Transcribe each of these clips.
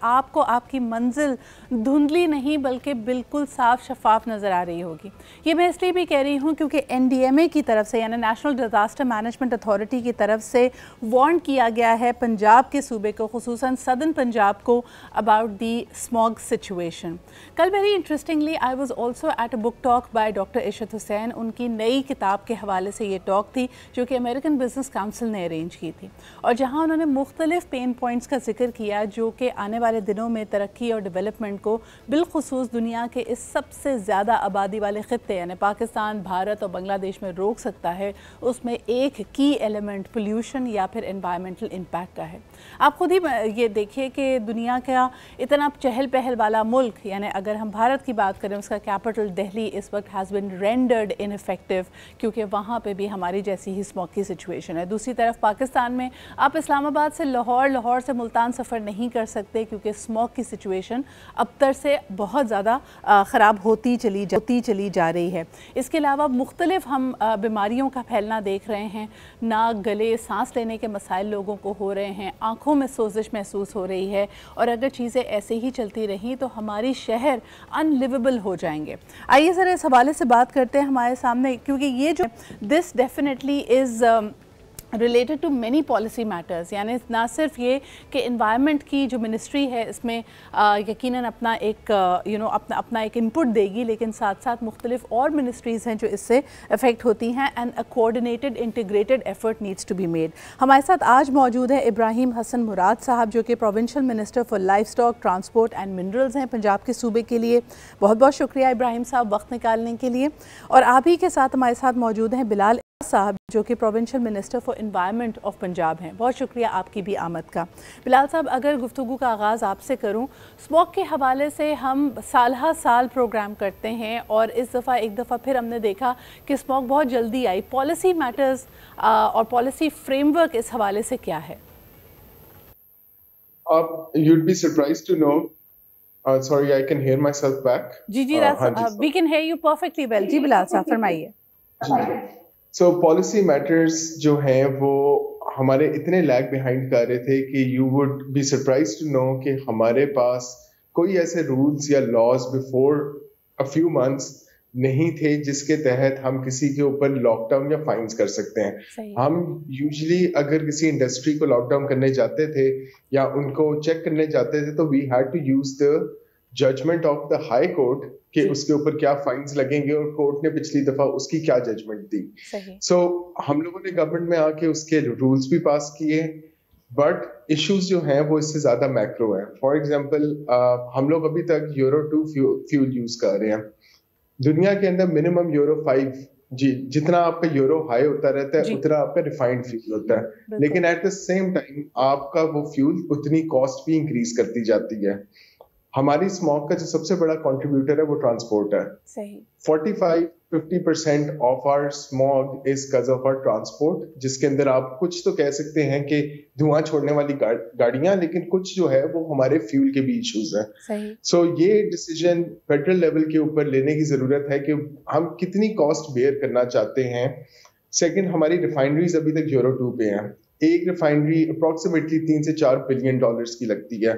आपको आपकी मंजिल धुंधली नहीं बल्कि बिल्कुल साफ शफाफ नज़र आ रही होगी। ये मैं इसलिए भी कह रही हूँ क्योंकि NDMA की तरफ से यानी नेशनल डिज़ास्टर मैनेजमेंट अथॉरिटी की तरफ से वार्न किया गया है पंजाब के सूबे को, खुसूसन सदर्न पंजाब को, अबाउट दी स्मॉग सिचुएशन। कल very interestingly I was also at a book talk by doctor Ishrat Hussain. उनकी नई किताब के हवाले से ये टॉक थी जो कि अमेरिकन बिजनेस काउंसिल ने अरेंज की थी, और जहां उन्होंने मुख्तलिफ पेन पॉइंट्स का जिक्र किया जो कि आने वाले दिनों में तरक्की और डेवलपमेंट को बिलखुसूस दुनिया के इस सबसे ज़्यादा आबादी वाले ख़ित्ते यानी पाकिस्तान, भारत और बांग्लादेश में रोक सकता है। उसमें एक की एलिमेंट पोल्यूशन या फिर एनवायरमेंटल इम्पैक्ट का है। आप खुद ही ये देखिए कि दुनिया का इतना चहल पहल वाला मुल्क, यानी अगर हम भारत की बात करें, उसका कैपिटल दिल्ली इस वक्त हैज़ बिन रेंडर्ड इनइफेक्टिव क्योंकि वहाँ पे भी हमारी जैसी ही स्मॉग की सिचुएशन है। दूसरी तरफ पाकिस्तान में आप इस्लामाबाद से लाहौर, लाहौर से मुल्तान सफ़र नहीं कर सकते क्योंकि स्मॉग की सिचुएशन अबतर से बहुत ज़्यादा ख़राब होती चली जा रही है। इसके अलावा मुख्तलिफ हम बीमारियों का फैलना देख रहे हैं। नाक, गले, सांस लेने के मसाइल लोगों को हो रहे हैं, आँखों में सोजिश महसूस हो रही है, और अगर चीज़ें ऐसे ही चलती रहीं तो हमारी शहर अनलिवेबल हो जाएंगे। आइए ज़रा इस हवाले से बात करते हैं हमारे सामने, क्योंकि ये जो this definitely is related to many policy matters, यानी ना सिर्फ ये कि इन्वायरमेंट की जो मिनिस्ट्री है इसमें यकीनन अपना एक अपना एक इनपुट देगी, लेकिन साथ साथ मुख्तलिफ और मिनिस्ट्रीज़ हैं जो इससे अफेक्ट होती हैं, and a coordinated integrated effort needs to be made. हमारे साथ आज मौजूद है इब्राहिम हसन मुराद साहब जो कि provincial minister for life stock, transport and minerals हैं पंजाब के सूबे के लिए। बहुत बहुत शुक्रिया इब्राहिम साहब वक्त निकालने के लिए। और आप ही के साथ हमारे साथ मौजूद हैं बिलाल साहब जो कि provincial minister for environment of Punjab हैं। बहुत शुक्रिया आपकी भी आमद का। बिलाल साहब, अगर गुफ्तगू का आगाज़ आपसे करूं, स्मॉग के हवाले से हम साल हर साल प्रोग्राम करते हैं और इस दफ़ा एक दफ़ा फिर हमने देखा कि स्मॉग बहुत जल्दी आई। पॉलिसी मैटर्स और पॉलिसी फ्रेमवर्क इस हवाले से क्या है? You'd be surprised to know. Sorry, I can hear myself back. Ji, we can hear you perfectly well. जी बिलाल साहब फरमाइए। So policy matters जो हैं वो हमारे इतने लैग बिहाइंड कर रहे थे कि you would be surprised to know कि हमारे पास कोई ऐसे रूल्स या laws before a few months नहीं थे जिसके तहत हम किसी के ऊपर लॉकडाउन या फाइन्स कर सकते हैं। हम यूजुअली अगर किसी इंडस्ट्री को लॉकडाउन करने जाते थे या उनको चेक करने जाते थे तो we had to use the judgement of the high court कि उसके ऊपर क्या फाइन्स लगेंगे और कोर्ट ने पिछली दफा उसकी क्या जजमेंट दी। सो हम लोगों ने गवर्नमेंट में आके उसके रूल्स भी पास किए, बट इश्यूज जो हैं वो इससे ज्यादा मैक्रो है। फॉर एग्जांपल हम लोग अभी तक यूरो 2 फ्यूल यूज कर रहे हैं। दुनिया के अंदर मिनिमम यूरो 5 जी, जितना आपका यूरो हाई होता रहता है उतना आपका रिफाइंड फ्यूल होता है, लेकिन एट द सेम टाइम आपका वो फ्यूल उतनी कॉस्ट भी इंक्रीज करती जाती है। हमारी स्मॉग का जो सबसे बड़ा कंट्रीब्यूटर है वो ट्रांसपोर्ट है। सही 45-50% of our smog is because of our transport, जिसके अंदर आप कुछ तो कह सकते हैं कि धुआं छोड़ने वाली गाड़ियां, लेकिन कुछ जो है वो हमारे फ्यूल के भी इश्यूज हैं। सो ये डिसीजन फेडरल लेवल के ऊपर लेने की जरूरत है कि हम कितनी कॉस्ट बेयर करना चाहते हैं। सेकेंड, हमारी रिफाइनरीज अभी तक यूरो 2 पे हैं। एक रिफाइनरी अप्रोक्सीमेटली 3 से 4 बिलियन डॉलर्स की लगती है।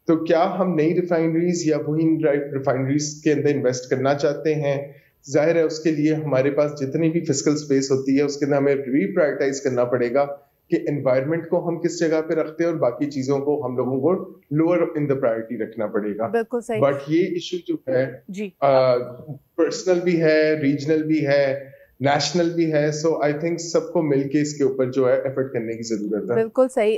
तो क्या हम नई रिफाइनरीज या वही रिफाइनरीज के अंदर इन्वेस्ट करना चाहते हैं? जाहिर है उसके लिए हमारे पास जितनी भी फिस्कल स्पेस होती है उसके अंदर हमें रीप्रायोरिटाइज करना पड़ेगा कि एनवायरनमेट को हम किस जगह पे रखते हैं और बाकी चीजों को हम लोगों को लोअर इन द प्रायोरिटी रखना पड़ेगा। बिल्कुल सही। बट ये इशू जो है पर्सनल भी है, रीजनल भी है, नेशनल भी है। सो आई थिंक सबको मिलके इसके ऊपर जो है एफर्ट करने की जरूरत है। बिल्कुल सही।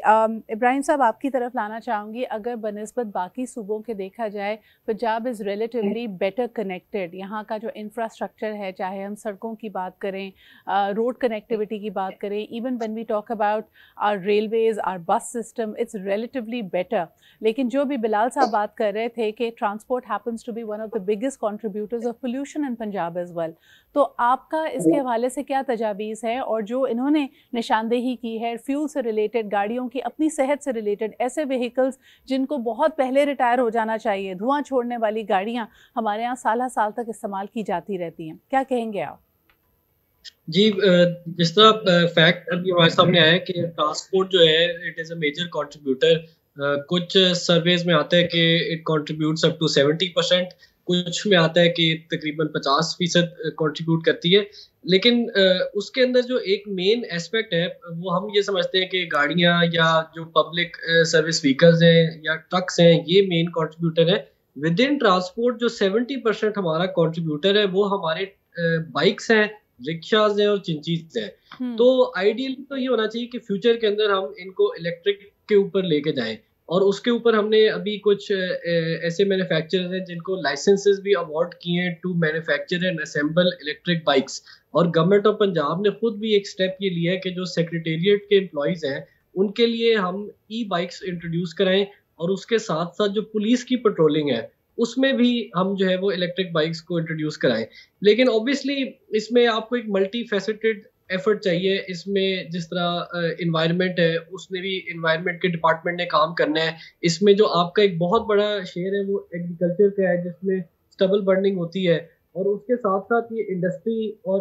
इब्राहिम साहब, आपकी तरफ लाना चाहूँगी। अगर बनिस्बत बाकी सूबों के देखा जाए, Punjab is relatively better connected. यहाँ का जो इंफ्रास्ट्रक्चर है, चाहे हम सड़कों की बात करें, रोड कनेक्टिविटी की बात करें, even when we talk about our railways, our bus system, it's relatively better. लेकिन जो भी बिलाल साहब बात कर रहे थे कि transport happens to be one of the biggest contributors of pollution in Punjab as well, तो आपका इसके हवाले से क्या तजावीज़ है? और जो इन्होंने निशानदेही की है फ्यूल से रिलेटेड, गाड़ियों की अपनी सेहत से रिलेटेड, ऐसे व्हीकल्स जिनको बहुत पहले रिटायर हो जाना चाहिए, धुआं छोड़ने वाली गाड़ियां हमारे यहाँ साल तक इस्तेमाल की जाती रहती हैं, क्या कहेंगे आप? जी, जिस तरह फैक्ट अभी हमारे सामने आया है कि ट्रांसपोर्ट जो है it is a major contributor कुछ सर्वेज में आता है कि इट कंट्रीब्यूट्स अप टू 70%, कुछ में आता है कि तकरीबन 50% कंट्रीब्यूट करती है। लेकिन उसके अंदर जो एक मेन एस्पेक्ट है वो हम ये समझते हैं कि गाड़ियां या जो पब्लिक सर्विस व्हीकल्स हैं या ट्रक्स हैं, ये मेन कंट्रीब्यूटर है। विद इन ट्रांसपोर्ट जो 70% हमारा कंट्रीब्यूटर है वो हमारे बाइक्स हैं, रिक्शाज हैं और चिंचीज हैं। तो आइडियली तो ये होना चाहिए कि फ्यूचर के अंदर हम इनको इलेक्ट्रिक के ऊपर लेके जाएं, और उसके ऊपर हमने अभी कुछ ऐसे मैन्युफैक्चरर्स हैं जिनको लाइसेंसेस भी अवार्ड किए हैं to manufacture and assemble electric bikes. और गवर्नमेंट ऑफ पंजाब ने खुद भी एक स्टेप ये लिया है कि जो सेक्रेटेरिएट के एम्प्लॉयज हैं उनके लिए हम ई बाइक्स इंट्रोड्यूस कराएं, और उसके साथ साथ जो पुलिस की पेट्रोलिंग है उसमें भी हम जो है वो इलेक्ट्रिक बाइक्स को इंट्रोड्यूस कराएं। लेकिन ऑब्वियसली इसमें आपको एक मल्टी फैसेटेड एफर्ट चाहिए। इसमें जिस तरह इन्वायरमेंट है, उसने भी इन्वायरमेंट के डिपार्टमेंट ने काम करना है। इसमें जो आपका एक बहुत बड़ा शेयर है वो एग्रीकल्चर का है, जिसमें स्टबल बर्निंग होती है, और उसके साथ साथ ये इंडस्ट्री और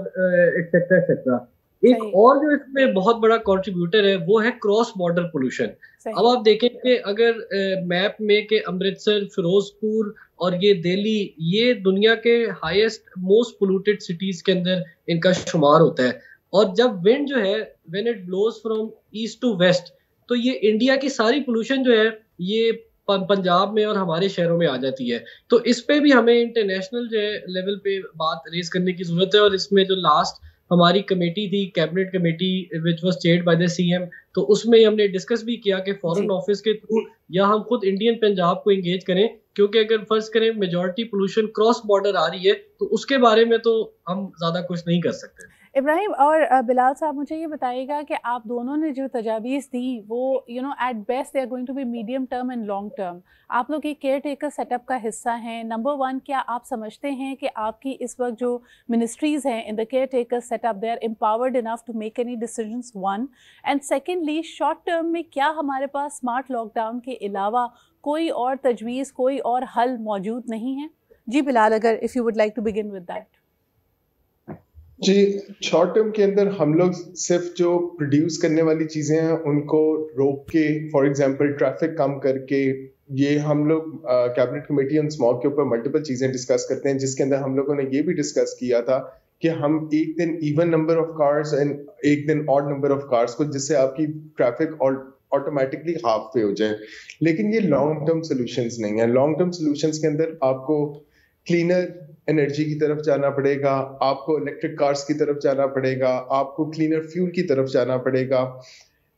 एक्सेट्रा एक्सेट्रा। एक और जो इसमें बहुत बड़ा कंट्रीब्यूटर है वो है क्रॉस बॉर्डर पोल्यूशन। अब आप देखें कि अगर मैप में के अमृतसर, फिरोजपुर और ये दिल्ली, ये दुनिया के हाईएस्ट मोस्ट पोल्यूटेड सिटीज के अंदर इनका शुमार होता है। और जब विंड जो है when it blows from east to west, तो ये इंडिया की सारी पोल्यूशन जो है ये पंजाब में और हमारे शहरों में आ जाती है। तो इस पे भी हमें इंटरनेशनल जो है लेवल पे बात रेस करने की जरूरत है। और इसमें जो लास्ट हमारी कमेटी थी, cabinet committee which was chaired by the CM, तो उसमें हमने डिस्कस भी किया कि फॉरेन ऑफिस के थ्रू या हम खुद इंडियन पंजाब को एंगेज करें, क्योंकि अगर फर्ज करें मेजॉरिटी पोल्यूशन क्रॉस बॉर्डर आ रही है तो उसके बारे में तो हम ज्यादा कुछ नहीं कर सकते। इब्राहिम और बिलाल साहब, मुझे ये बताइएगा कि आप दोनों ने जो तजावीज़ दी वो at best they are going to be medium term and long term. आप लोग एक केयर टेकर सेटअप का हिस्सा हैं। नंबर वन, क्या आप समझते हैं कि आपकी इस वक्त जो मिनिस्ट्रीज़ हैं in the caretaker setup they are empowered enough to make any decisions, one? And secondly, short term में क्या हमारे पास स्मार्ट लॉकडाउन के अलावा कोई और तजवीज़, कोई और हल मौजूद नहीं है? जी बिलाल, अगर if you would like to begin with that. जी, शॉर्ट टर्म के अंदर हम लोग सिर्फ जो प्रोड्यूस करने वाली चीजें हैं उनको रोक के, फॉर एग्जांपल ट्रैफिक कम करके, ये हम लोग कैबिनेट कमेटी ऑन स्मॉग के ऊपर मल्टीपल चीजें डिस्कस करते हैं, जिसके अंदर हम लोगों ने ये भी डिस्कस किया था कि हम एक दिन even number of cars and एक दिन ऑड नंबर ऑफ कार्स को, जिससे आपकी ट्रैफिक और ऑटोमेटिकली हाफ पे हो जाए। लेकिन ये लॉन्ग टर्म सॉल्यूशंस नहीं है। लॉन्ग टर्म सॉल्यूशंस के अंदर आपको क्लीनर एनर्जी की तरफ जाना पड़ेगा, आपको इलेक्ट्रिक कार्स की तरफ जाना पड़ेगा, आपको क्लीनर फ्यूल की तरफ जाना पड़ेगा।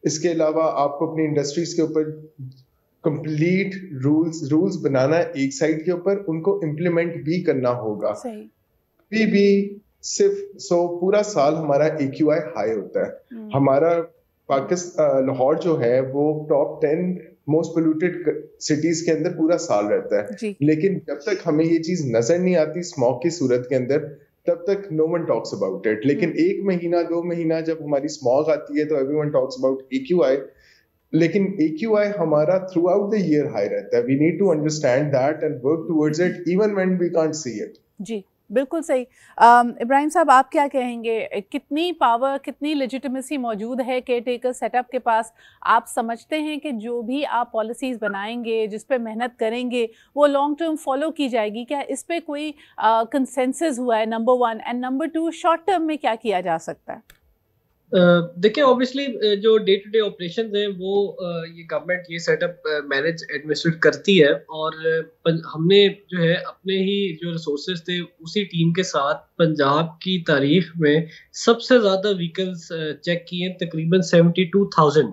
इसके अलावा आपको अपनी इंडस्ट्रीज के ऊपर कंप्लीट रूल्स बनाना एक साइड के ऊपर, उनको इम्प्लीमेंट भी करना होगा। भी सिर्फ पूरा साल हमारा AQI हाई होता है। हमारा पाकिस्तान लाहौर जो है वो टॉप 10 मोस्ट पोल्यूटेड सिटीज के अंदर पूरा साल रहता है। लेकिन जब तक हमें ये चीज नजर नहीं आती स्मॉग की सूरत के अंदर, तब तक no one talks about it. लेकिन 1 महीना 2 महीना जब हमारी स्मॉग आती है तो एवरीवन टॉक्स अबाउट AQI। लेकिन AQI हमारा throughout the year high रहता है। We need to understand that and work towards it even when we can't see it. जी बिल्कुल सही। इब्राहिम साहब, आप क्या कहेंगे? कितनी पावर, कितनी लेजिटिमेसी मौजूद है केयर टेकर सेटअप के पास? आप समझते हैं कि जो भी आप पॉलिसीज़ बनाएंगे, जिस पे मेहनत करेंगे, वो लॉन्ग टर्म फॉलो की जाएगी? क्या इस पे कोई कंसेंसस हुआ है, number one? And number two, short term में क्या किया जा सकता है? देखिए, ऑब्वियसली जो डे टू डे ऑपरेशन है वो ये गवर्नमेंट ये सेटअप मैनेज एडमिनिस्ट्रेट करती है, और हमने जो है अपने ही जो रिसोर्सेज थे उसी टीम के साथ पंजाब की तारीख में सबसे ज़्यादा व्हीकल्स चेक किए, तकरीबन 72,000,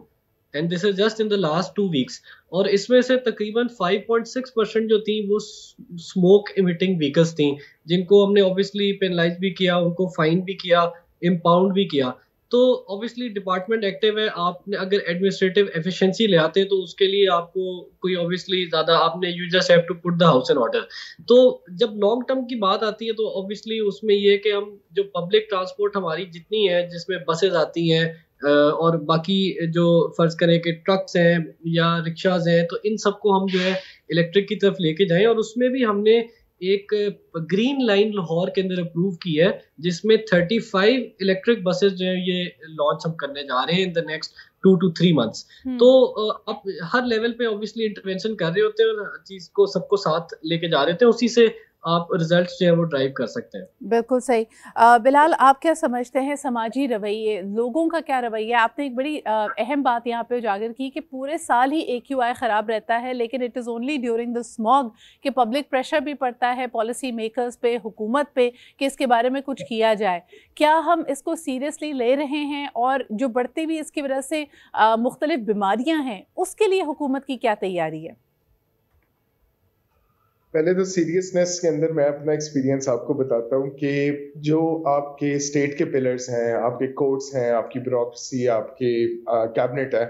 and this is just in the last 2 weeks. और इसमें से तकरीबन 5.6% जो थी वो स्मोक इमिटिंग व्हीकल्स थी, जिनको हमने ऑब्वियसली पेनलाइज भी किया, उनको फाइन भी किया, इम्पाउंड भी किया। तो ऑब्वियसली डिपार्टमेंट एक्टिव है। आपने अगर एडमिनिस्ट्रेटिव एफिशिएंसी ले आते हैं तो उसके लिए आपको कोई ऑब्वियसली ज़्यादा आपने you just have to put the house in order. तो जब लॉन्ग टर्म की बात आती है तो ऑब्वियसली उसमें ये है कि हम जो पब्लिक ट्रांसपोर्ट हमारी जितनी है, जिसमें बसेज आती हैं और बाकी जो फर्ज करें कि ट्रक्स हैं या रिक्शाज हैं, तो इन सबको हम जो है इलेक्ट्रिक की तरफ लेके जाएं। और उसमें भी हमने एक ग्रीन लाइन लाहौर के अंदर अप्रूव की है, जिसमें 35 इलेक्ट्रिक बसेस जो है ये लॉन्च हम करने जा रहे हैं in the next 2 to 3 months। तो अब हर लेवल पे ऑब्वियसली इंटरवेंशन कर रहे होते हैं और चीज को सबको साथ लेके जा रहे होते हैं, उसी से आप रिजल्ट्स जो है वो ड्राइव कर सकते हैं। बिल्कुल सही। बिलाल, आप क्या समझते हैं समाजी रवैये, लोगों का क्या रवैया? आपने एक बड़ी अहम बात यहाँ पे उजागर की कि पूरे साल ही AQI ख़राब रहता है, लेकिन it is only during the smog कि पब्लिक प्रेशर भी पड़ता है पॉलिसी मेकर्स पे, हुकूमत पे कि इसके बारे में कुछ किया जाए। क्या हम इसको सीरियसली ले रहे हैं? और जो बढ़ती हुई इसकी वजह से मुख्तलिफ बीमारियाँ हैं, उसके लिए हुकूमत की क्या तैयारी है? पहले तो सीरियसनेस के अंदर मैं अपना एक्सपीरियंस आपको बताता हूँ कि जो आपके स्टेट के पिलर्स हैं, आपके कोर्ट्स हैं, आपकी ब्यूरोक्रेसी, आपके कैबिनेट है,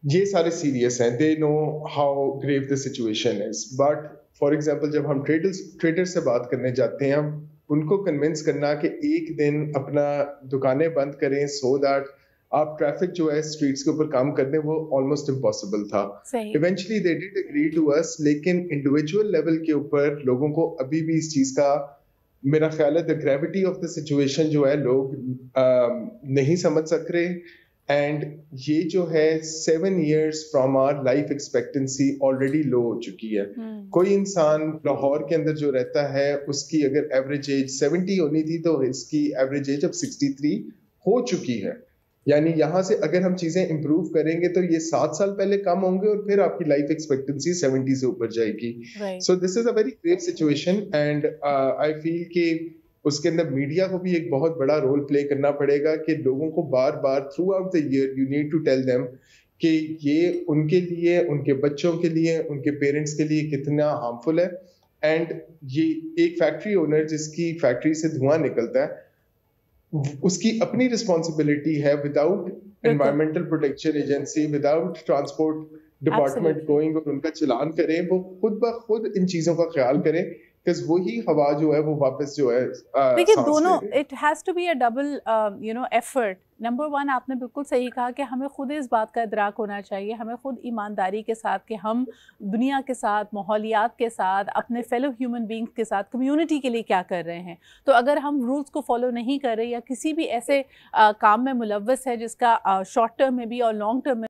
ये सारे सीरियस हैं। They know how grave the situation is. But for example जब हम ट्रेडर से बात करने जाते हैं, हम उनको कन्विंस करना कि एक दिन अपना दुकानें बंद करें सो दैट आप ट्रैफिक जो है स्ट्रीट्स के ऊपर काम कर दें, वो ऑलमोस्ट इम्पॉसिबल था। Eventually they did agree to us, लेकिन इंडिविजुअल लेवल के ऊपर लोगों को अभी भी इस चीज का, मेरा ख्याल है the gravity of the situation जो है लोग नहीं समझ सक रहे। एंड ये जो है 7 years from our life expectancy already low हो चुकी है। कोई इंसान लाहौर के अंदर जो रहता है उसकी अगर एवरेज एज 70 होनी थी तो इसकी एवरेज एज अब 63 हो चुकी है। यानी यहाँ से अगर हम चीजें इंप्रूव करेंगे तो ये 7 साल पहले कम होंगे और फिर आपकी लाइफ एक्सपेक्टेंसी 70 से ऊपर जाएगी। So this is a very grave situation and I feel कि उसके अंदर मीडिया को भी एक बहुत बड़ा रोल प्ले करना पड़ेगा कि लोगों को बार बार throughout the year you need to tell them कि ये उनके लिए, उनके बच्चों के लिए, उनके पेरेंट्स के लिए कितना हार्मफुल है। एंड ये एक फैक्ट्री ओनर जिसकी फैक्ट्री से धुआं निकलता है, उसकी अपनी रिस्पॉन्सिबिलिटी है, without environmental protection agency, without transport department going और उनका चलान करें, वो खुद ब खुद इन चीजों का ख्याल करें, बिकॉज वही हवा जो है वो वापस जो है देखिए दोनों, it has to be a double effort. Number 1, आपने बिल्कुल सही कहा कि हमें खुद इस बात का इदराक होना चाहिए, हमें खुद ईमानदारी के साथ कि हम दुनिया के साथ, माहौलियात के साथ, अपने फेलो ह्यूमन बींग्स के साथ, कम्युनिटी के लिए क्या कर रहे हैं। तो अगर हम रूल्स को फॉलो नहीं कर रहे या किसी भी ऐसे काम में मुलव्वस है जिसका शॉर्ट टर्म में भी और लॉन्ग टर्म में